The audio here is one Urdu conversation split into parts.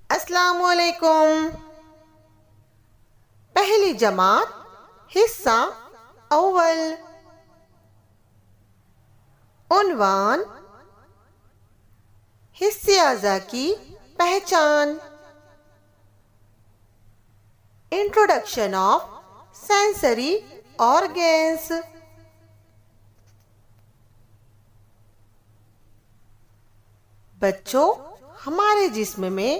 السلام علیکم۔ پہلی جماعت حصہ اول۔ عنوان: حصے اعضاء کی پہچان۔ Introduction of sensory organs. بچوں، ہمارے جسم میں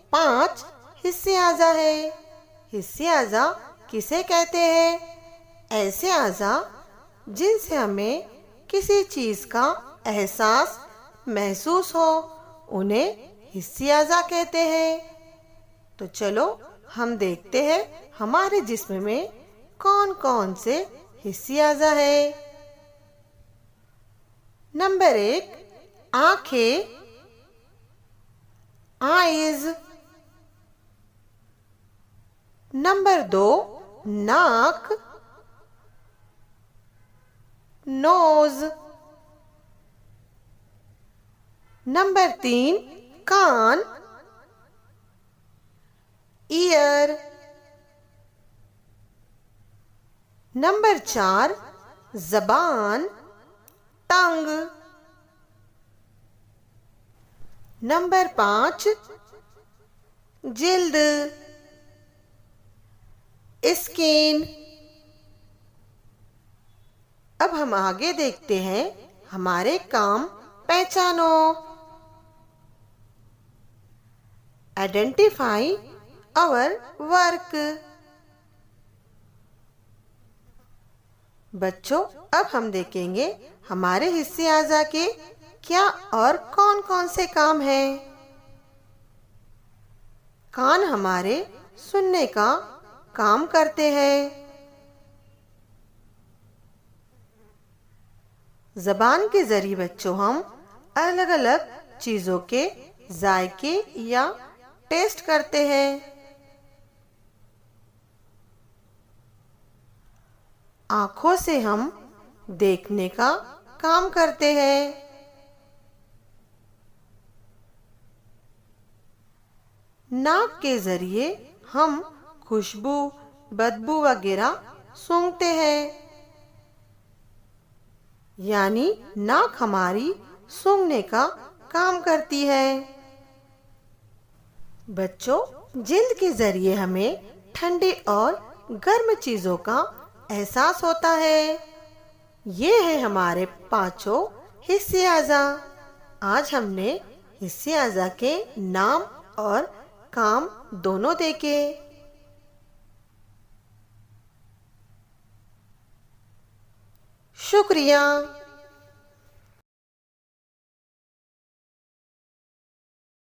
5 حصے اعضاء ہیں۔ حصے اعضاء کسے کہتے ہیں؟ ایسے اعضاء جن سے ہمیں کسی چیز کا احساس محسوس ہو، انہیں حصے اعضاء کہتے ہیں۔ تو چلو ہم دیکھتے ہیں ہمارے جسم میں کون کون سے حصے اعضاء ہیں۔ نمبر 1، آنکھیں، آئیز۔ نمبر 2، ناک، نوز۔ نمبر 3، کان، ایئر۔ نمبر 4، زبان، ٹنگ۔ نمبر 5، جلد، اسکن۔ اب ہم آگے دیکھتے ہیں ہمارے کام پہچانو۔ Identify our work. بچوں، اب ہم دیکھیں گے ہمارے حصے اعضاء کے کیا اور کون کون سے کام ہیں۔ کان ہمارے سننے کا کام کرتے ہیں۔ زبان کے ذریعے بچوں ہم الگ الگ چیزوں کے ذائقے یا ٹیسٹ کرتے ہیں۔ آنکھوں سے ہم دیکھنے کا کام کرتے ہیں۔ ناک کے ذریعے ہم خوشبو، بدبو وغیرہ سونگھتے ہیں، یعنی ناک ہماری سونگھنے کا کام کرتی ہے۔ بچوں، جلد کے ذریعے ہمیں ٹھنڈی اور گرم چیزوں کا احساس ہوتا ہے۔ یہ ہے ہمارے 5 حصے اعضاء۔ آج ہم نے حصے اعضاء کے نام اور کام دونوں دیکھے۔ شکریہ۔